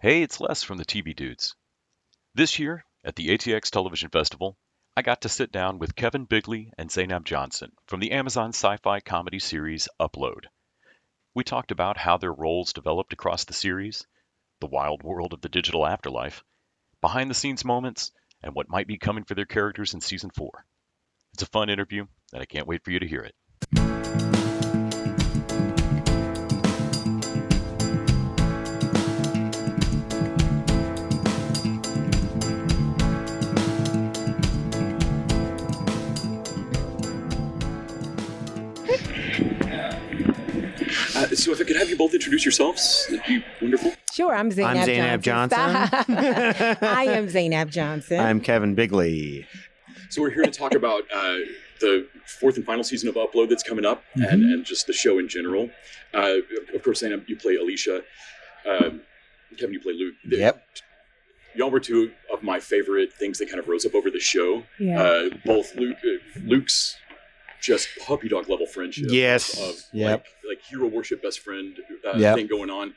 Hey, it's Les from the TV Dudes. This year, at the ATX Television Festival, I got to sit down with Kevin Bigley and Zainab Johnson from the Amazon sci-fi comedy series Upload. We talked about how their roles developed across the series, the wild world of the digital afterlife, behind-the-scenes moments, and what might be coming for their characters in season 4. It's a fun interview, and I can't wait for you to hear it. So if I could have you both introduce yourselves, that'd be wonderful. Sure, I'm Zainab Johnson. I am Zainab Johnson. I'm Kevin Bigley. So we're here to talk about the fourth and final season of Upload that's coming up, and just the show in general. Of course, Zainab, you play Alicia. Kevin, you play Luke. Yep. Y'all were two of my favorite things that kind of rose up over the show. Yeah. Both Luke's just puppy dog level friendship. Yes. Of Yep. like hero worship best friend Yep. thing going on.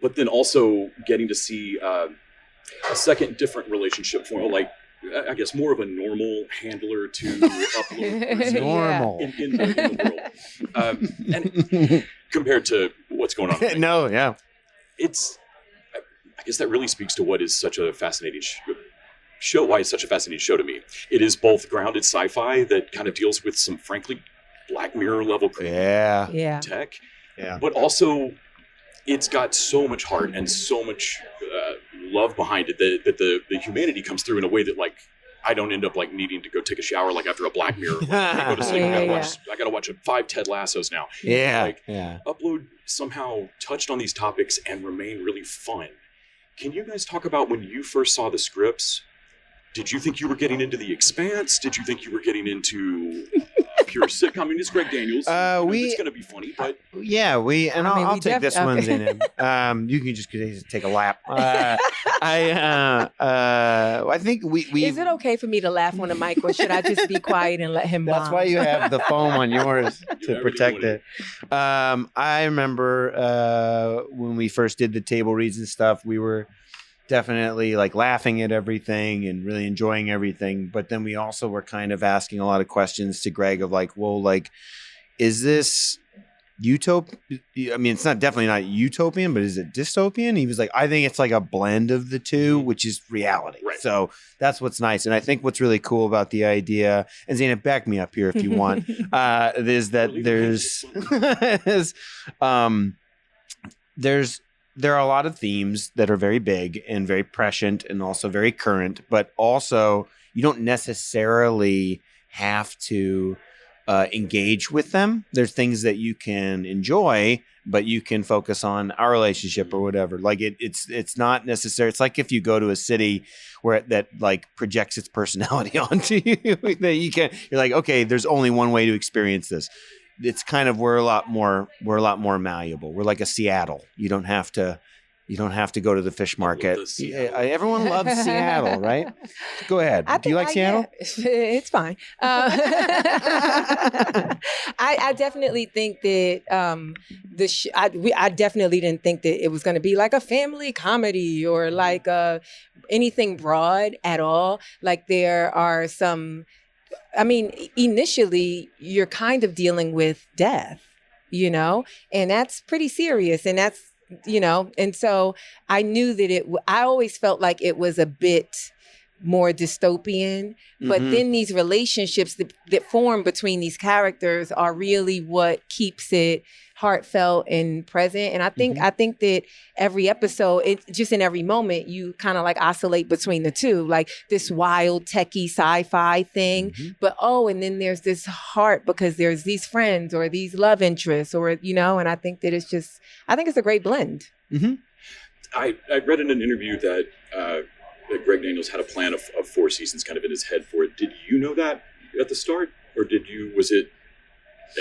But then also getting to see a second different relationship for, like, I guess more of a normal handler to Upload person Normal. in the world. And compared to what's going on. Right? No, yeah. I guess that really speaks to what is such a fascinating show, why it's such a fascinating show to me. It is both grounded sci-fi that kind of deals with some, frankly, Black Mirror level Yeah. tech, Yeah. but also it's got so much heart and so much love behind it that the humanity comes through in a way that, like, I don't end up like needing to go take a shower like after a Black Mirror. Like, I go to sleep. I gotta watch 5 Ted Lassos now. Yeah. Like, Yeah. Upload somehow touched on these topics and remained really fun. Can you guys talk about when you first saw the scripts? Did you think you were getting into The Expanse? Did you think you were getting into a pure sitcom? I mean, it's Greg Daniels. It's going to be funny, but Yeah, I'll take this one, okay. Zainab. You can just take a lap. I think we. Is it okay for me to laugh on the mic, or should I just be quiet and let him? That's why you have the foam on yours to protect it. I remember when we first did the table reads and stuff, we were definitely like laughing at everything and really enjoying everything. But then we also were kind of asking a lot of questions to Greg of like, well, like, is this utopian? I mean, it's definitely not utopian, but is it dystopian? He was like, I think it's like a blend of the two, which is reality. Right. So that's what's nice. And I think what's really cool about the idea, and Zainab, back me up here if you want, is that there are a lot of themes that are very big and very prescient and also very current, but also you don't necessarily have to engage with them. There's things that you can enjoy, but you can focus on our relationship or whatever. Like it's not necessary. It's like if you go to a city where that like projects its personality onto you, that you're like, okay, there's only one way to experience this. It's kind of we're a lot more malleable. We're like a Seattle. You don't have to go to the fish market. Everyone loves Seattle, right? Go ahead. Do you like Seattle? It's fine. I definitely think that I definitely didn't think that it was going to be like a family comedy or like anything broad at all. Like there are some. I mean, initially, you're kind of dealing with death, and that's pretty serious. And that's, and so I knew that I always felt like it was a bit more dystopian. But then these relationships that form between these characters are really what keeps it heartfelt and present. And I think that every episode, just in every moment, you kind of like oscillate between the two, like this wild techie sci-fi thing, but and then there's this heart because there's these friends or these love interests or, and I think that I think it's a great blend. I read in an interview that Greg Daniels had a plan of 4 seasons kind of in his head for it. Did you know that at the start, or was it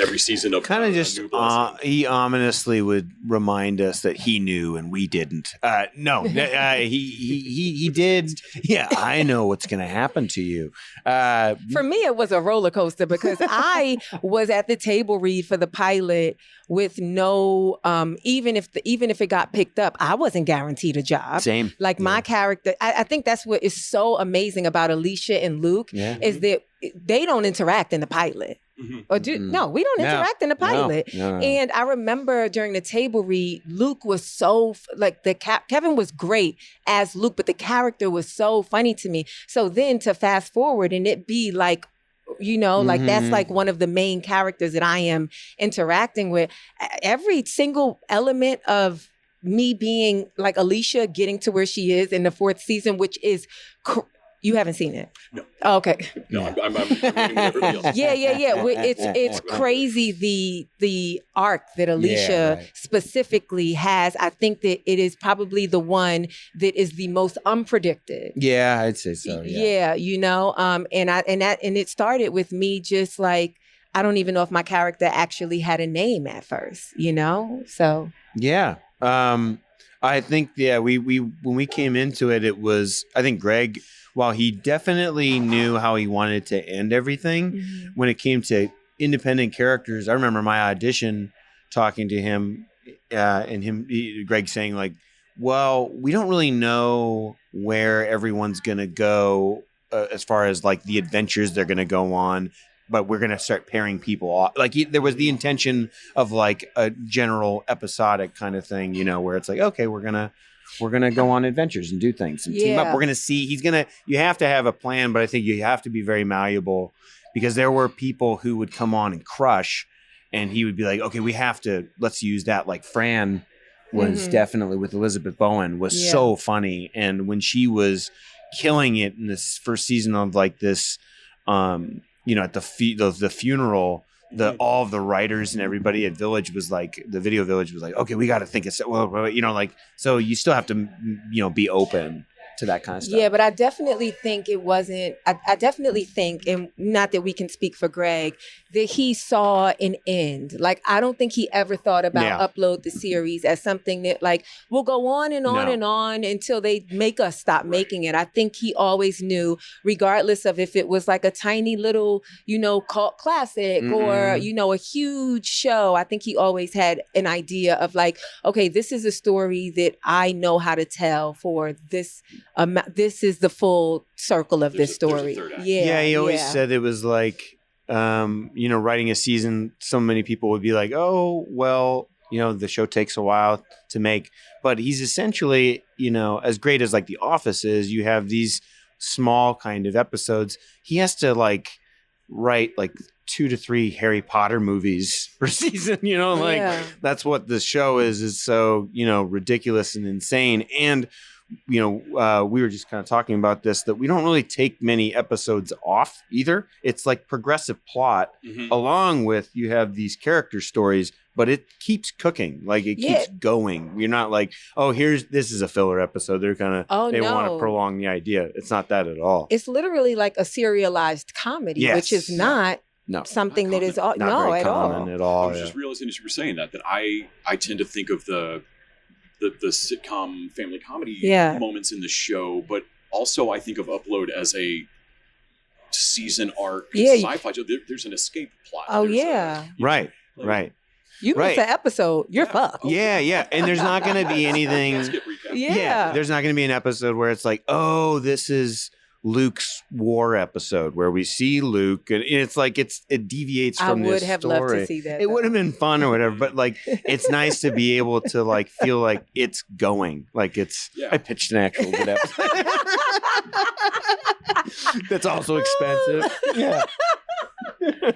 every season of Kind of a just new blessing. he ominously would remind us that he knew and we didn't. No, he did. Yeah, I know what's going to happen to you. For me, it was a roller coaster because I was at the table read for the pilot with no, even if it got picked up, I wasn't guaranteed a job. Same. Like my character, I think that's what is so amazing about Alicia and Luke is that they don't interact in the pilot. Or no, we don't interact in the pilot. No. And I remember during the table read, Luke was so Kevin was great as Luke, but the character was so funny to me. So then to fast forward and it be like, like that's like one of the main characters that I am interacting with. Every single element of me being like Alicia getting to where she is in the 4th season, which is you haven't seen it? No. Oh, okay. No, I'm reading what everybody else. Yeah. It's crazy the arc that Alicia specifically has. I think that it is probably the one that is the most unpredicted. Yeah, I'd say so. Yeah, and it started with me just like I don't even know if my character actually had a name at first, So yeah. I think we when we came into it, it was I think Greg. While he definitely knew how he wanted to end everything, when it came to independent characters, I remember my audition talking to him and Greg saying like, well, we don't really know where everyone's going to go as far as like the adventures they're going to go on, but we're going to start pairing people off. Like there was the intention of like a general episodic kind of thing, where it's like, okay, we're going to go on adventures and do things and team up. We're going to see, you have to have a plan, but I think you have to be very malleable because there were people who would come on and crush and he would be like, okay, let's use that. Like Fran was definitely with Elizabeth Bowen was so funny. And when she was killing it in this first season of like this, at the funeral, all of the writers and everybody at Village was like, the Video Village was like, okay, we got to think of, so you still have to, be open to that kind of stuff. Yeah, but I definitely think it wasn't, I definitely think, and not that we can speak for Greg, that he saw an end. Like, I don't think he ever thought about Upload the series as something that like will go on and on and on until they make us stop making it. I think he always knew, regardless of if it was like a tiny little, cult classic or, a huge show, I think he always had an idea of like, okay, this is a story that I know how to tell for this. This is the full circle of this story. He always said it was like, writing a season, so many people would be like, oh, well, the show takes a while to make. But he's essentially, as great as like The Office is, you have these small kind of episodes. He has to like write like 2 to 3 Harry Potter movies per season, that's what the show is so, ridiculous and insane. And we were just kind of talking about this, that we don't really take many episodes off either. It's like progressive plot along with you have these character stories, but it keeps cooking. Like it keeps going. You're not like, oh, this is a filler episode. They're kind of, they want to prolong the idea. It's not that at all. It's literally like a serialized comedy, which is not something that is not very at common at all. I was just realizing as you were saying that I tend to think of the sitcom family comedy moments in the show, but also I think of Upload as a season arc sci-fi. There's an escape plot. Oh, right. You miss an episode, you're fucked. Yeah. And there's not going to be anything. There's not going to be an episode where it's like, oh, this is Luke's war episode where we see Luke and it's like it deviates from this story. I would have loved to see that. It would have been fun or whatever, but like it's nice to be able to like feel like it's going. Like it's I pitched an actual good episode. That's also expensive. Yeah.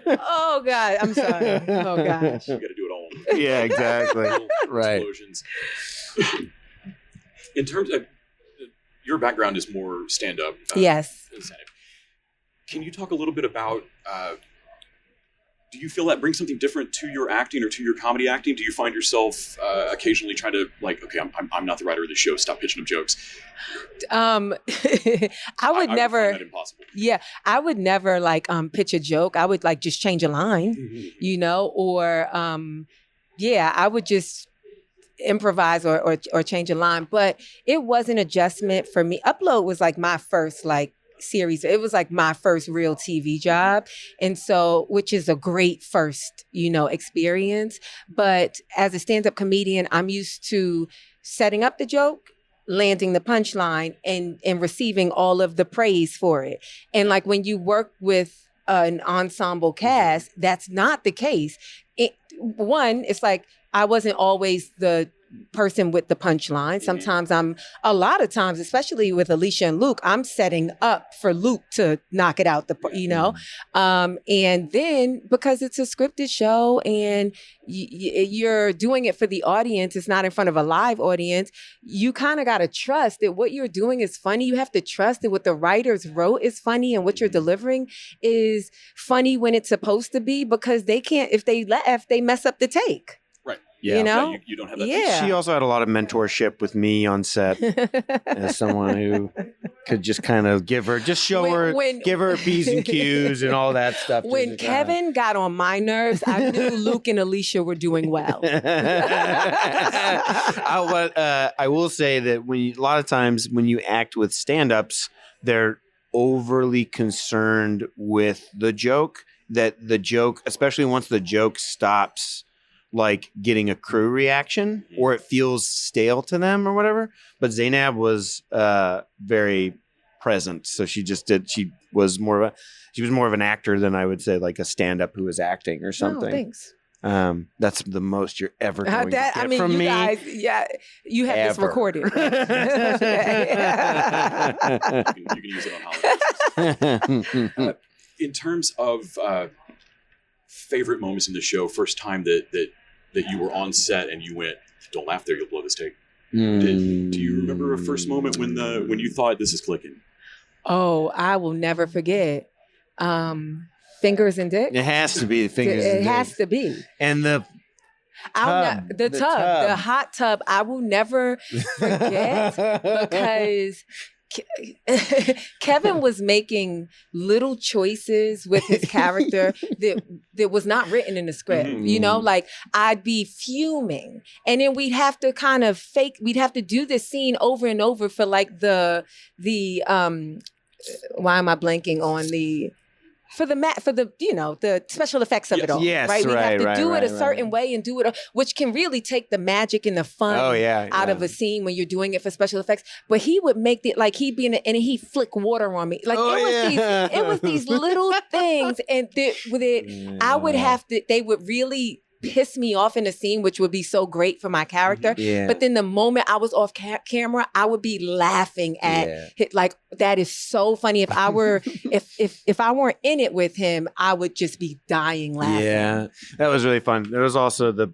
Oh God, I'm sorry. Oh gosh. You got to do it all. Yeah, exactly. Right. Explosions. In terms of your background is more stand-up. Yes. Can you talk a little bit about do you feel that brings something different to your acting or to your comedy acting? Do you find yourself occasionally trying to like, okay, I'm not the writer of the show. Stop pitching them jokes. I would never. I find that impossible. Yeah, I would never like pitch a joke. I would like just change a line, you know, or yeah, I would just improvise or change a line. But it was an adjustment for me. Upload was like my first like series. It was like my first real TV job. And so, which is a great first, you know, experience. But as a stand-up comedian, I'm used to setting up the joke, landing the punchline, and receiving all of the praise for it. And like when you work with an ensemble cast, that's not the case. It's like I wasn't always the person with the punchline. Sometimes a lot of times, especially with Alicia and Luke, I'm setting up for Luke to knock it out you know? And then because it's a scripted show and you're doing it for the audience, it's not in front of a live audience, you kind of got to trust that what you're doing is funny. You have to trust that what the writers wrote is funny and what you're delivering is funny when it's supposed to be, because they can't, if they mess up the take. Yeah. You know, you don't have that. Yeah. She also had a lot of mentorship with me on set as someone who could just kind of give her P's and Q's and all that stuff. When Kevin got on my nerves, I knew Luke and Alicia were doing well. I will say that a lot of times when you act with stand-ups, they're overly concerned with the joke, especially once the joke stops like getting a crew reaction or it feels stale to them or whatever. But Zainab was very present. So she was more of an actor than I would say like a stand-up who was acting or something. Oh, thanks. That's the most you're ever going to get from you me. Guys, yeah, you have this recorded. You can use it on holidays. In terms of favorite moments in the show, first time that you were on set and you went, don't laugh there, you'll blow this take. Do you remember a first moment when you thought this is clicking? Oh, I will never forget. Fingers and Dick. It has to be fingers and It Dick. has to be. And the hot tub, I will never forget because Kevin was making little choices with his character that was not written in the script. You know, like I'd be fuming and then we'd have to we'd have to do this scene over and over for like the why am I blanking on for the you know, the special effects of it all. Yes, right? We have to do it a certain right. way and do it, which can really take the magic and the fun out of a scene when you're doing it for special effects. But he would make it like he'd be in it and he'd flick water on me. Like it was these little things, and I would have to. They would really piss me off in the scene, which would be so great for my character. But then the moment I was off camera, I would be laughing at it, like that is so funny. If I were if I weren't in it with him, I would just be dying laughing. Yeah, that was really fun. There was also we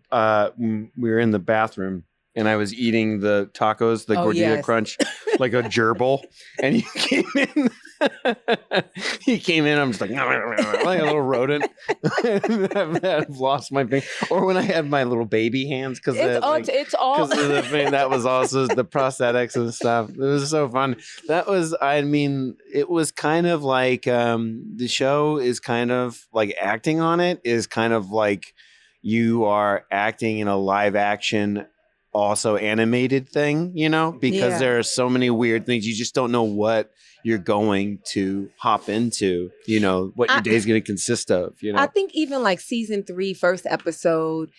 were in the bathroom and I was eating the tacos, the gordita crunch, like a gerbil, and he came in. He came in. I'm just like a little rodent. I've lost my thing. Or when I had my little baby hands, because it's all because of the thing that was also the prosthetics and stuff. It was so fun. That was, I mean, it was kind of like the show is kind of like acting on it is kind of like you are acting in a live action, also animated thing, you know, because there are so many weird things. You just don't know what you're going to hop into, you know, what your day's going to consist of, you know. I think even like season 3, first episode,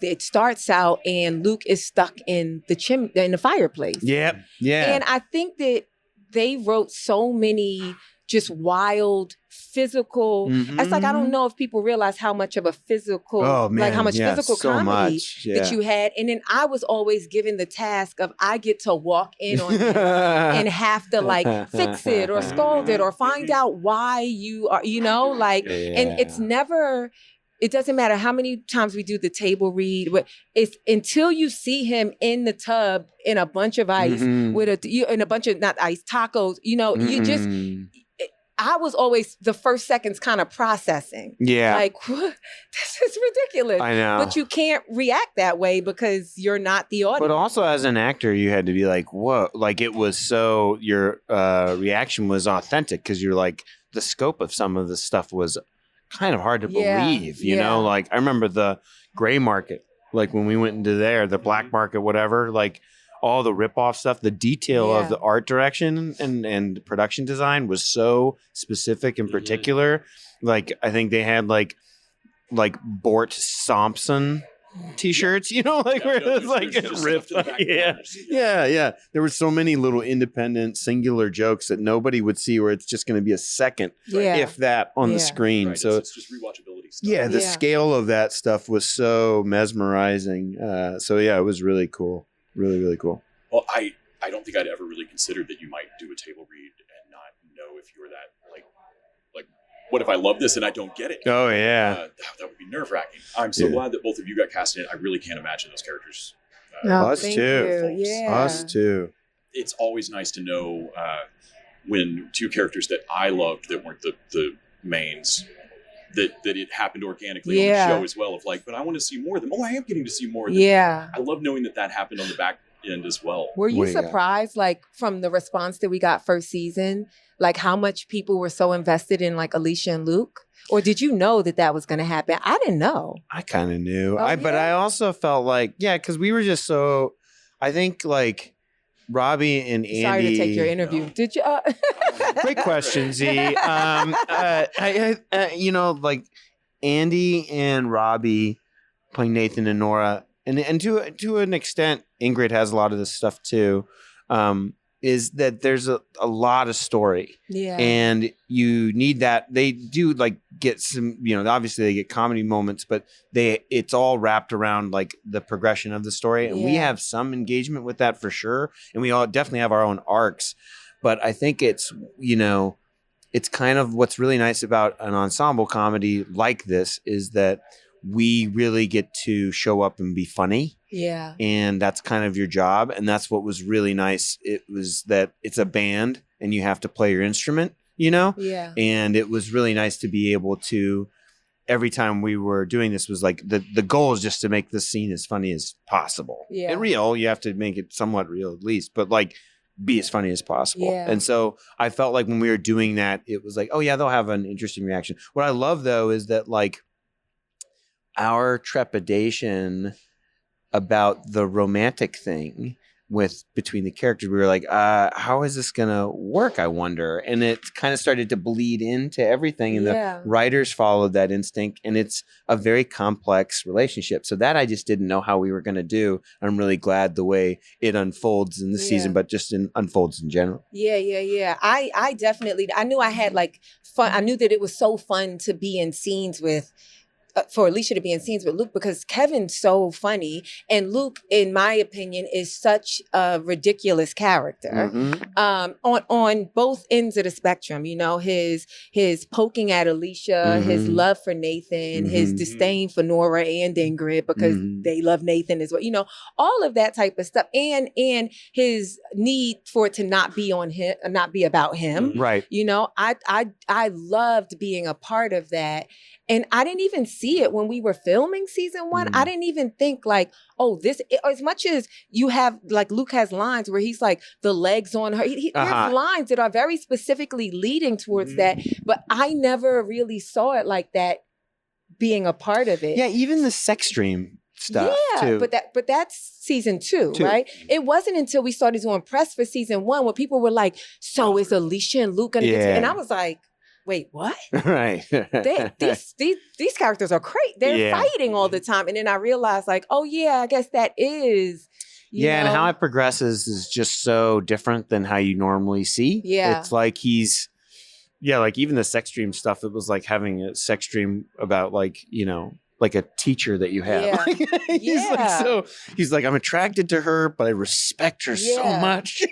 it starts out and Luke is stuck in the fireplace. Yeah. And I think that they wrote so many just wild physical. It's like, I don't know if people realize how much of a physical, like how much physical comedy that you had. And then I was always given the task of I get to walk in on him and have to like fix it or scold it or find out why you are, you know, like, and it's never, it doesn't matter how many times we do the table read. It's until you see him in the tub in a bunch of ice with in a bunch of not ice tacos. You know, you just I was always the first seconds kind of processing. Yeah. Like, what? This is ridiculous. I know. But you can't react that way because you're not the audience. But also as an actor, you had to be like, whoa. Like it was so, your reaction was authentic because you're like, the scope of some of the stuff was kind of hard to believe, you know? Like I remember the gray market, like when we went into there, the black market, whatever, like all the rip-off stuff, the detail of the art direction and production design was so specific and particular. Like I think they had like Bort Thompson t-shirts, you know, like where it was like ripped. Yeah. There were so many little independent singular jokes that nobody would see, where it's just going to be a second, if that, on the screen. Right. So it's just rewatchability stuff. Yeah, the scale of that stuff was so mesmerizing. So yeah, it was really cool. Really, really cool. Well, I don't think I'd ever really considered that you might do a table read and not know if you were that like what if I love this and I don't get it? Oh yeah, that would be nerve-wracking. I'm so glad that both of you got cast in it. I really can't imagine those characters. Us thank too. you. Us too. It's always nice to know when two characters that I loved that weren't the mains, that it happened organically on the show as well. Of like, but I want to see more of them. Oh, I am getting to see more of them. Yeah. I love knowing that happened on the back end as well. Were you surprised, like, from the response that we got first season, like how much people were so invested in like Alicia and Luke? Or did you know that was going to happen? I didn't know. I kind of knew. Oh, But I also felt like, because we were just so, I think like Robbie and Andy. Sorry to take your interview. Did you? Great question, Z. You know, like Andy and Robbie playing Nathan and Nora, and to an extent, Ingrid has a lot of this stuff too. Is that there's a lot of story. Yeah. And you need that. They do like get some, you know, obviously they get comedy moments, but it's all wrapped around like the progression of the story. And we have some engagement with that for sure. And we all definitely have our own arcs. But I think it's, you know, it's kind of what's really nice about an ensemble comedy like this is that we really get to show up and be funny. Yeah. And that's kind of your job. And that's what was really nice. It was that it's a band and you have to play your instrument, you know? Yeah. And it was really nice to be able to, every time we were doing this was like, the goal is just to make this scene as funny as possible. Yeah. And real, you have to make it somewhat real at least, but like be as funny as possible. Yeah. And so I felt like when we were doing that, it was like, oh yeah, they'll have an interesting reaction. What I love though is that like, our trepidation about the romantic thing between the characters, we were like, how is this gonna work, I wonder? And it kind of started to bleed into everything, and the writers followed that instinct, and it's a very complex relationship. So that I just didn't know how we were gonna do. I'm really glad the way it unfolds in this season, but just unfolds in general. Yeah. I definitely, I knew I had like fun. I knew that it was so fun to be in scenes with for Alicia to be in scenes with Luke, because Kevin's so funny, and Luke, in my opinion, is such a ridiculous character. On both ends of the spectrum. You know, his poking at Alicia, his love for Nathan, his disdain for Nora and Ingrid because they love Nathan as well. You know, all of that type of stuff, and his need for it to not be on him, not be about him. Right. You know, I loved being a part of that. And I didn't even see it when we were filming season 1. I didn't even think like, oh, as much as you have, like Luke has lines where he's like, the legs on her. There's lines that are very specifically leading towards that. But I never really saw it like that being a part of it. Yeah, even the sex dream stuff too. But that's season 2, right? It wasn't until we started doing press for season 1 where people were like, so is Alicia and Luke going to get together? And I was like, wait, what? Right. These characters are great. They're fighting all the time. And then I realized like, oh yeah, I guess that is. You know? And how it progresses is just so different than how you normally see. Yeah. It's like like even the sex dream stuff, it was like having a sex dream about like, you know, like a teacher that you have. Yeah. He's like, I'm attracted to her, but I respect her so much.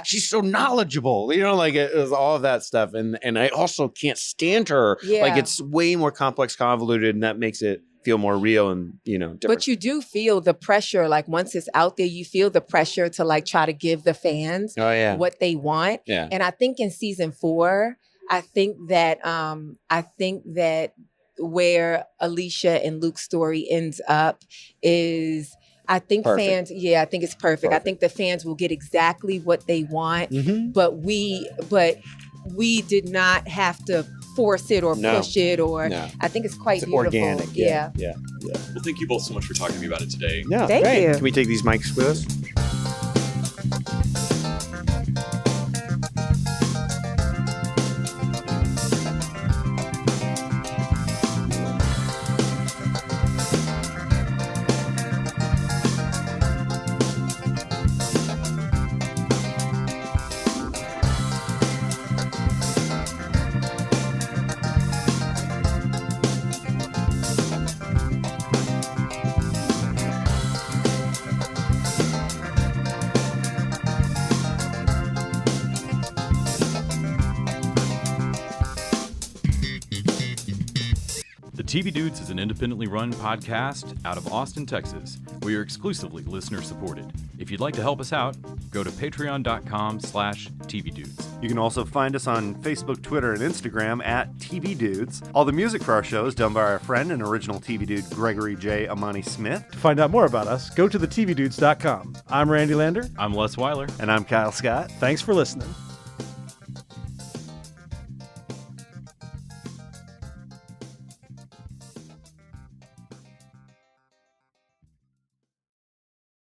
She's so knowledgeable, you know, like it was all of that stuff. And I also can't stand her. Like it's way more complex, convoluted, and that makes it feel more real and, you know, different. But you do feel the pressure, like once it's out there, you feel the pressure to like try to give the fans what they want. Yeah. And I think in season 4, I think that where Alicia and Luke's story ends up is, I think Perfect. fans, yeah, I think it's perfect. I Perfect. think the fans will get exactly what they want, Mm-hmm. but we did not have to force it or No. push it, or No. I think it's quite It's beautiful. organic. Yeah. Yeah. Well, thank you both so much for talking to me about it today. No, Thank great. you. Can we take these mics with us? The TV Dudes is an independently run podcast out of Austin, Texas. We are exclusively listener supported. If you'd like to help us out, go to patreon.com/tvdudes. You can also find us on Facebook, Twitter, and Instagram at TV Dudes. All the music for our show is done by our friend and original TV dude Gregory J. Amani Smith. To find out more about us, go to thetvdudes.com. I'm Randy Lander. I'm Les Weiler. And I'm Kyle Scott. Thanks for listening.